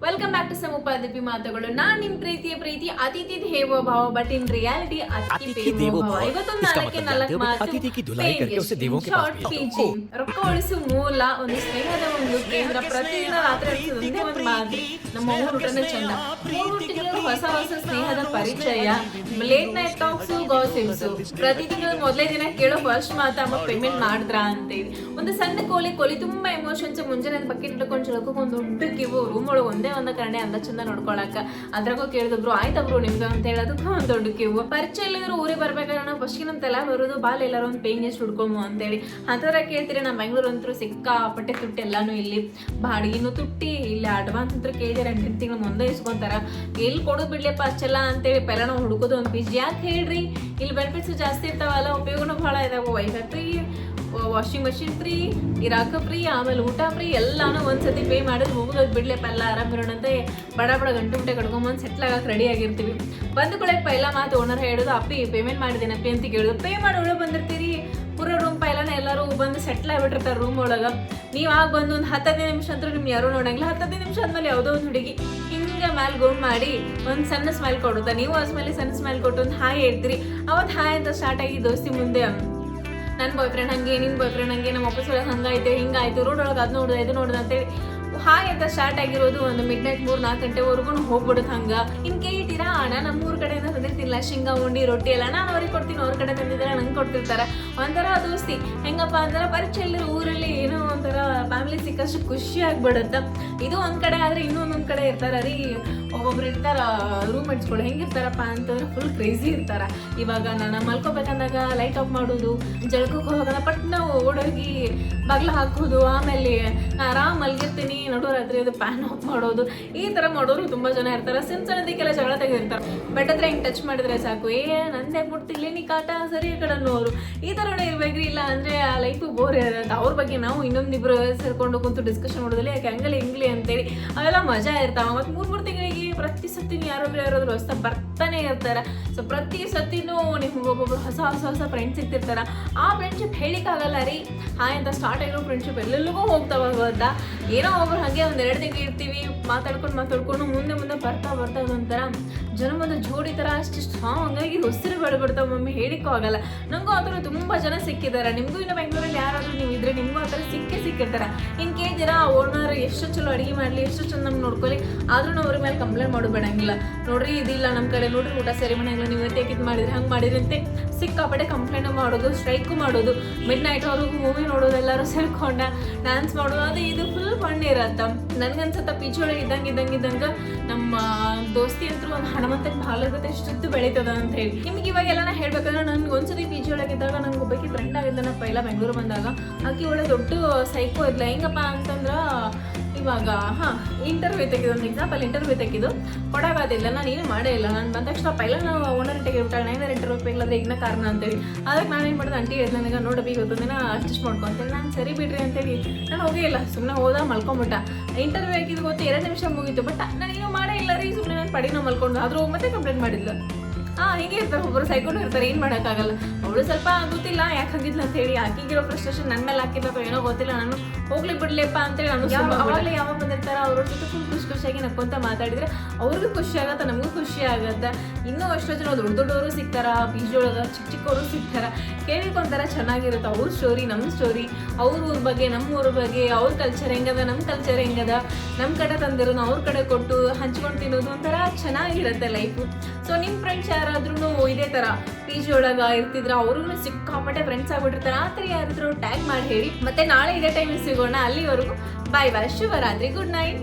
Welcome back to ಸಮುಪಾದಿಪಿ ಮಾತುಗಳು. ನಾನ್ ನಿಮ್ ಪ್ರೀತಿ ಅತಿಥಿ ದೇವೋ ಭವ, ಬಟ್ ಇನ್ ರಿಯಾಲಿಟಿ ಅತಿಥಿ ದೇವೋ ಭವ. ಇವತ್ತೊಂದು ನಾಲ್ಕು ಮಾತು ಶಾರ್ಟ್ ಪಿಜಿ ರೊಕ್ಕ ಉಳಿಸು ಮೂಲ ಒಂದು ಸ್ನೇಹದ ಒಂದು ಕೇಂದ್ರ. ಪ್ರತಿದಿನ ರಾತ್ರಿ ಒಂದೇ ಒಂದು ಮಾತು, ನಮ್ಮ ಊಟನೇ ಚಂದ. 3 ತಿಂಗಳು ಹೊಸ ಸ್ನೇಹದ ಪರಿಚಯ, ಲೇಟ್ ನೈಟ್ ಟಾಕ್ಸ್, ಗಾಸಿಪ್ಸ್. ಪ್ರತಿ ತಿಂಗಳು ಮೊದಲೇ ದಿನ ಕೇಳೋ ಫಸ್ಟ್ ಮಾತು, ಅಮ್ಮ ಪೇಮೆಂಟ್ ಮಾಡಿದ್ರ ಅಂತೇಳಿ. ಒಂದು ಸಣ್ಣ ಕೋಳಿ ತುಂಬಾ ಎಮೋಷನ್ಸ್. ಮುಂಜಾನೆ ಬಕೆಟ್ ಇಟ್ಕೊಂಡು ಚಳಕೋಕ್ ಒಂದು ದೊಡ್ಡ ಕಿವು, ರೂಮ್ ಒಳಗೆ ಒಂದೇ ಕಡೆ ಅಂದ ಚಂದ ನೋಡ್ಕೊಳಕ. ಅದ್ರಾಗೂ ಕೇಳಿದ್ರು ಆಯ್ತಬ್ರು ನಿಮ್ಗೆ ಅಂತ ಹೇಳೋದಕ್ಕೆ ಒಂದ್ ದೊಡ್ಡ ಕಿವು. ಪರಿಚಯ ಇಲ್ಲಿದ್ರು ಊರಿಗೆ ಬರ್ಬೇಕಾದ್ರೆ ನಾವು ಫಸ್ಟ್ ನಮ್ ತಲೆ ಬರೋದು ಬಾಲ್ ಎಲ್ಲಾರು ಒಂದು ಪೇಂಗ್ ಎಷ್ಟು ಹುಡ್ಕೊಮು ಅಂತೇಳಿ. ಅಂತವ್ರ ಕೇಳ್ತೀರಿ. ನಮ್ಮ ಬೆಂಗಳೂರು ಅಂತೂ ಸಿಕ್ಕಾಪಟ್ಟೆ ತುಟ್ಟಿ, ಎಲ್ಲಾನು ಇಲ್ಲಿ ಬಾಡಿಗೆನು ತುಟ್ಟಿ, ಇಲ್ಲಿ ಅಡ್ವಾನ್ಸ್ ಅಂತ ಕೇಳಿದ್ರೆ 2 ತಿಂಗಳು ಮುಂದೆ ಇಸ್ಕೊಂತಾರ. ಎಲ್ಲಿ ಕೊಡೋದು ಬಿಡ್ಲಿಪ್ಪ ಅಷ್ಟೆಲ್ಲ ಅಂತೇಳಿ ಪೆಲ್ಲ ನಾವು ಹುಡುಕೋದು ಒಂದು ಪೀಜ್. ಯಾಕೆ ಹೇಳ್ರಿ, ಇಲ್ಲಿ ಬೆನಿಫಿಟ್ಸ್ ಜಾಸ್ತಿ ಇರ್ತಾವಲ್ಲ, ಉಪಯೋಗನೂ ಬಹಳ ಇದಾವ. Wifi free, washing machine free, ಇರಾಕ ಫ್ರೀ, ಆಮೇಲೆ ಊಟ ಫ್ರೀ, ಎಲ್ಲಾನು ಒಂದ್ಸತಿ ಪೇ ಮಾಡಿದ್ರೆ ಹೋಗೋದು ಬಿಡ್ಲಿಪ್ಪ ಎಲ್ಲ ಆರಾಮಿರೋಣಂತೆ ಬಡ ಗಂಟೆ ಕಡ್ಕೊಂಬಂದು ಸೆಟ್ಲ್ ಆಗಕ್ಕೆ ರೆಡಿ ಆಗಿರ್ತೀವಿ. ಬಂದು ಕೊಡಕ್ಕೆ ಪೈಲ ಮಾತು ಓನರ್ ಹೇಳೋದು, ಅಪ್ಪಿ ಪೇಮೆಂಟ್ ಮಾಡಿದ್ದೇನಪ್ಪಿ ಅಂತ ಕೇಳೋದು. ಪೇ ಮಾಡಿ ಒಳಗೆ ಬಂದಿರ್ತೀರಿ, ಪೂರ ರೂಮ್ ಪೈಲಾನ ಎಲ್ಲರೂ ಬಂದು ಸೆಟ್ಲ್ ಆಗಿಬಿಟ್ಟಿರ್ತಾರೆ ರೂಮ್ ಒಳಗೆ. ನೀವು ಆಗ ಬಂದು ಒಂದು 10-15 ನಿಮಿಷ ಅಂತೂ ನಿಮ್ಗೆ ಯಾರೂ ನೋಡಂಗಿಲ್ಲ. 10-15 ನಿಮಿಷ ಆದ್ಮೇಲೆ ಯಾವುದೋ ಒಂದು ಹುಡುಗಿ ಹಿಂಗೆ ಮ್ಯಾಲೆ ಗೋಮ್ ಮಾಡಿ ಒಂದು ಸಣ್ಣ ಸ್ಮೈಲ್ ಕೊಡುತ್ತಾ. ನೀವು ಆದ್ಮೇಲೆ ಸಣ್ಣ ಸ್ಮೈಲ್ ಕೊಟ್ಟು ಒಂದು ಹಾಯ್ ಹೇಳ್ತೀರಿ. ಅವತ್ತು ಹಾಯ್ ಅಂತ ಸ್ಟಾರ್ಟ್ ಆಗಿ ದೋಸ್ತಿ ಮುಂದೆ ನನ್ನ ಬಾಯ್ ಫ್ರೆಂಡ್ ಹಂಗೆ, ನಿನ್ನ ಬಾಯ್ ಫ್ರೆಂಡ್ ಹಂಗೆ, ನಮ್ಮ ಆಫೀಸ್ ಒಳಗೆ ಹಂಗಾಯ್ತು ಹಿಂಗಾಯ್ತು, ರೋಡ್ ಒಳಗೆ ಅದು ನೋಡಿದೆ ಇದು ನೋಡಿದೆ ಅಂತೇಳಿ ಹಾಯ್ ಅಂತ ಸ್ಟಾರ್ಟ್ ಆಗಿರೋದು ಒಂದು ಮಿಡ್ ನೈಟ್ 3-4 ಗಂಟೆವರೆಗೂ ಹೋಗ್ಬಿಡುತ್ತೆ. ಹಂಗ ಇನ್ ಕೇಳ್ತೀರಾ, ನಾನು 3 ಕಡೆಯಿಂದ ತಂದಿರ್ತಿಲ್ಲ ಶೇಂಗಾ ಉಂಡಿ ರೊಟ್ಟಿ ಎಲ್ಲ, ನಾನು ಅವ್ರಿಗೆ ಕೊಡ್ತೀನಿ, ಅವ್ರ ಕಡೆ ತಂದಿದ್ದಾರೆ ನಂಗೆ ಕೊಡ್ತಿರ್ತಾರೆ. ಒಂಥರ ದೋಸ್ತಿ. ಹೆಂಗಪ್ಪ ಅಂದ್ರೆ ಪರಿಚಯ ಇಲ್ಲ ಊರಲ್ಲಿ ಏನೋ ಒಂಥರ ಫ್ಯಾಮಿಲಿ ಸಿಕ್ಕಷ್ಟು ಖುಷಿ ಆಗ್ಬಿಡುತ್ತೆ. ಇದು ಒಂದ್ ಕಡೆ ಆದ್ರೆ ಇನ್ನೊಂದೊಂದ್ ಕಡೆ ಇರ್ತಾರ ರೀ. ಒಬ್ಬೊಬ್ರು ಇರ್ತಾರ ರೂಮ್ ಇಟ್ಸ್ಕೊಳ್ಳಿ, ಹೆಂಗಿರ್ತಾರಪ್ಪ ಅಂತಂದ್ರೆ ಫುಲ್ ಕ್ರೇಜಿ ಇರ್ತಾರ. ಇವಾಗ ನಾನು ಮಲ್ಕೋಬೇಕಂದಾಗ ಲೈಟ್ ಆಫ್ ಮಾಡೋದು, ಜಳಕಕ್ಕೆ ಹೋಗೋದ ಪಟ್ನ ಓಡೋಗಿ ಬಾಗ್ಲ ಹಾಕೋದು, ಆಮೇಲೆ ಆರಾಮ್ ಮಲ್ಗಿರ್ತೀನಿ, ನಡುರಾತ್ರಿ ಅದು ಫ್ಯಾನ್ ಆಫ್ ಮಾಡೋದು. ಈ ತರ ಮಾಡೋರು ತುಂಬಾ ಜನ ಇರ್ತಾರೆ. ಸಣ್ಣದಕ್ಕೆಲ್ಲ ಜಗಳ ತೆಗೆದಿರ್ತಾರೆ. ಬೆಡ್ ಹತ್ರ ಹಿಂಗೆ ಟಚ್ ಮಾಡಿದ್ರೆ ಸಾಕು, ನಂದೇ ಮುಟ್ತಿರ್ಲಿ ನೀ ಕಾಟ ಸರಿ ಕಡನ್ನೋರು. ಈ ಥರನೇ ಇರ್ಬೇಕ್ರಿ, ಇಲ್ಲ ಅಂದ್ರೆ ಆ ಲೈಫು ಬೋರ್ ಇರುತ್ತೆ. ಅವ್ರ ಬಗ್ಗೆ ನಾವು ಇನ್ನೊಂದಿಬ್ರು ಸೇರ್ಕೊಂಡು ಕುಂತು ಡಿಸ್ಕಷನ್ ಮಾಡೋದಿಲ್ಲ, ಯಾಕೆ ಹಂಗಲಿ ಹಿಂಗ್ಲಿ ಅಂತೇಳಿ ಅವೆಲ್ಲ ಮಜಾ ಇರ್ತಾವ. ಮತ್ತು 3 ತಿಂಗಳಿಗೆ ಪ್ರತಿ ಸತಿನೂ ಯಾರಾದ್ರೂ ಹೊಸ ಬರ್ತಾನೆ ಇರ್ತಾರೆ. ಸೊ ಪ್ರತಿ ಸತಿನೂ ನಿಮ್ಗೆ ಒಬ್ಬೊಬ್ರು ಹೊಸ ಫ್ರೆಂಡ್ಸ್ ಸಿಗ್ತಿರ್ತಾರ. ಆ ಫ್ರೆಂಡ್ಶಿಪ್ ಹೇಳಿಕ್ಕಾಗಲ್ಲ ರೀ. ಹಾಯ್ ಅಂತ ಸ್ಟಾರ್ಟ್ ಆಗಿರೋ ಫ್ರೆಂಡ್ಶಿಪ್ ಎಲ್ಲೆಲ್ಲಿಗೂ ಹೋಗ್ತಾವ. ಗೊತ್ತಾ, ಏನೋ ಒಬ್ರು ಹಾಗೆ 1-2 ತಿಂಗಳು ಇರ್ತೀವಿ, ಮಾತಾಡ್ಕೊಂಡು ಮುಂದೆ ಬರ್ತಾ ಒಂಥರ ಜನ್ಮದ ಜೋಡಿ ಥರ ಅಷ್ಟು ಸ್ಟ್ರಾಂಗ್ ಆಗಿ ಉಸಿರು ಬೆಳೆಬಿಡ್ತಾವ. ಮಮ್ಮಿ ಹೇಳಿಕ್ಕೂ ಆಗಲ್ಲ. ನಂಗೂ ಆ ಥರ ತುಂಬ ಜನ ಸಿಕ್ಕಿದ್ದಾರೆ. ನಿಮಗೂ ಇನ್ನು ಬೆಂಗಳೂರಲ್ಲಿ ಯಾರಾದರೂ ನೀವು ಇದ್ರೆ ನಿಮಗೂ ಆ ಥರ ಸಿಕ್ಕಿರ್ತಾರ. ಇನ್ ಕೇಳಿದಿರಾ, ಓನರ್ ಎಷ್ಟು ಚಲೋ ಅಡುಗೆ ಮಾಡಲಿ, ಎಷ್ಟು ಚಂದ ನಮ್ಗೆ ನೋಡ್ಕೊಳ್ಳಿ, ಆದ್ರೂ ನಾವು ಅವ್ರ ಮೇಲೆ ಕಂಪ್ಲೇಂಟ್ ಮಾಡೋಬೇಡಂಗಿಲ್ಲ. ನೋಡ್ರಿ ಇದಿಲ್ಲ ನಮ್ಮ ಕಡೆ, ನೋಡ್ರಿ ಊಟ ಸರಿ ಮನೆಯಲ್ಲ, ನೀವು ಇದು ಮಾಡಿದ್ರಿ ಹಂಗೆ ಮಾಡಿದ್ರಿ ಅಂತ ಸಿಕ್ಕಾಪಟ್ಟೆ ಕಂಪ್ಲೇಂಟ್ ಮಾಡೋದು, ಸ್ಟ್ರೈಕು ಮಾಡೋದು, ಮಿಡ್ ನೈಟ್ ಅವ್ರಿಗೂ ಮೂವಿ ನೋಡೋದು, ಎಲ್ಲರೂ ಸೇರ್ಕೊಂಡ ಡ್ಯಾನ್ಸ್ ಮಾಡೋದು, ಅದು ಇದು ಫುಲ್ ಫಂಡ್ ಇರತ್ತ. ನನ್ಗನ್ಸತ್ತ ಪಿಚ್ ಒಳಗೆ ಇದ್ದಂಗೆ ನಮ್ಮ ದೋಸ್ತಿ ಅಂತೂ ಒಂದು ಹಣಮಂತಕ್ಕೆ ಭಾಳ ಇರುತ್ತೆ, ಎಷ್ಟೊತ್ತು ಬೆಳೀತದ ಅಂತ ಹೇಳಿ. ನಿಮ್ಗೆ ಇವಾಗೆಲ್ಲ ನಾ ಹೇಳ್ಬೇಕಂದ್ರೆ, ನನ್ಗೆ ಒಂದ್ಸತಿ ಪಿ ಜಿ ಒಳಗಿದ್ದಾಗ ನಂಗೆ ಒಬ್ಬಾಕಿ ಫ್ರೆಂಡ್ ಆಗಿದ್ದ ನಾ ಪೈಲ ಬೆಂಗಳೂರು ಬಂದಾಗ. ಆಕಿ ಒಳ್ಳೆ ದೊಡ್ಡ ಸೈಕೋ ಇದ್ಲ. ಹೆಂಗಪ್ಪ ಅಂತಂದ್ರೆ, ಇವಾಗ ಇಂಟರ್ವ್ಯೂ ತೆಗೆದು ಒಂದು ಎಕ್ಸಾಂಪಲ್ ಇಂಟರ್ವ್ಯೂ ತೆಗೆದು ಕೊಡೋಕ್ಕಾದಿಲ್ಲ, ನಾನು ಏನು ಮಾಡೇ ಇಲ್ಲ. ನಾನು ಬಂದ ತಕ್ಷಣ ಪೈಲ ನಾವು ಓನರ್ ತೆಗೆದುಬಿಟ್ಟಾಳೆ, ನೈನರ್ ಇಂಟರ್ವ್ಯೂ ಬೇಕಂದ್ರೆ ಈಗಿನ ಕಾರಣ ಅಂತೇಳಿ. ಅದಕ್ಕೆ ನಾನು ಏನು ಮಾಡಿದೆ, ಅಂಟಿ ಹೇಳಿದೆ ನನಗೆ, ನೋಡಿ ಇವತ್ತೊಂದಿನ ಅಡ್ಜಸ್ಟ್ ಮಾಡ್ಕೊಂತೇಳಿ. ನಾನು ಸರಿ ಬಿಡ್ರಿ ಅಂತೇಳಿ ನಾನು ಹೋಗೇ ಇಲ್ಲ, ಸುಮ್ಮನೆ ಹೋದ ಮಲ್ಕೊಂಬಿಟ್ಟ. ಇಂಟರ್ವ್ಯೂ ಹಾಕಿದ್ದು ಗೊತ್ತು 2 ನಿಮಿಷ ಮುಗೀತು, ಬಟ್ ನಾನು ಏನೂ ಮಾಡೇ ಇಲ್ಲ ರೀ, ಸುಮ್ಮನೆ ನಾನು ಪಡಿನ ಮಲ್ಕೊಂಡು. ಆದರೂ ಮತ್ತೆ ಕಂಪ್ಲೇಂಟ್ ಮಾಡಿದ್ಲು. ಹೀಗೆ ಇರ್ತಾರೆ, ಒಬ್ಬರು ಸೈಕೊಂಡು ಇರ್ತಾರೆ, ಏನು ಮಾಡೋಕ್ಕಾಗಲ್ಲ. ಅವಳು ಸ್ವಲ್ಪ ಗೊತ್ತಿಲ್ಲ ಯಾಕೆ ಹಾಕಿದ್ಲು ಅಂತ ಹೇಳಿ, ಆಕಿಗಿರೋ ಫ್ರಸ್ಟ್ರೇಷನ್ ನನ್ನ ಮೇಲೆ ಹಾಕಿದ್ದು ಏನೋ ಗೊತ್ತಿಲ್ಲ. ನಾನು ಹೋಗ್ಲಿ ಬಿಡ್ಲಿಪ್ಪ ಅಂತೇಳಿ ನಾನು ಅವಾಗಲೇ ಯಾವಾಗ ಬಂದಿರ್ತಾರ ಅವ್ರ ಜೊತೆ ಫುಲ್ ಖುಷಿಯಾಗಿ ನಕ್ಕೊಂತ ಮಾತಾಡಿದ್ರೆ ಅವ್ರಿಗೂ ಖುಷಿ ಆಗತ್ತೆ, ನಮಗೂ ಖುಷಿ ಆಗತ್ತೆ. ಇನ್ನೂ ಅಷ್ಟೋ ಜನ ದೊಡ್ಡವರು ಸಿಗ್ತಾರ, ಪಿ ಜಿ ಒಳಗೆ ಚಿಕ್ಕವರು ಸಿಗ್ತಾರ, ಕೇಳಿಕೊಂತಾರ, ಚೆನ್ನಾಗಿರುತ್ತೆ. ಅವ್ರ ಸ್ಟೋರಿ, ನಮ್ಮ ಸ್ಟೋರಿ, ಅವ್ರ ಊರ ಬಗ್ಗೆ, ನಮ್ಮ ಊರ ಬಗ್ಗೆ, ಅವ್ರ ಕಲ್ಚರ್ ಹೆಂಗದ, ನಮ್ಮ ಕಲ್ಚರ್ ಹೆಂಗದ, ನಮ್ಮ ಕಡೆ ತಂದಿರೋದು ಅವ್ರ ಕಡೆ ಕೊಟ್ಟು ಹಂಚ್ಕೊಂಡು ತಿನ್ನೋದು ಒಂಥರ ಚೆನ್ನಾಗಿರುತ್ತೆ ಲೈಫು. ಸೊ ನಿಮ್ಮ ಫ್ರೆಂಡ್ಸ್ ಯಾರಾದ್ರೂ ಇದೇ ಥರ ಪಿ ಜಿ ಒಳಗೆ ಇರ್ತಿದ್ರೆ ಅವ್ರಿಗೂ ಸಿಕ್ಕಾಪಟ್ಟೆ ಫ್ರೆಂಡ್ಸ್ ಆಗ್ಬಿಟ್ಟಿರ್ತಾರೆ. ಆ ಥರ ಯಾರಾದ್ರೂ ಟ್ಯಾಗ್ ಮಾಡಿ ಹೇಳಿ. ಮತ್ತೆ ನಾಳೆ ಇದೇ ಟೈಮಿಗೆ ಸಿಗೋಣ. ಅಲ್ಲಿವರೆಗೂ ಬಾಯ್ ಬಾಯ್, ಶುಭರಾತ್ರಿ, ಗುಡ್ ನೈಟ್.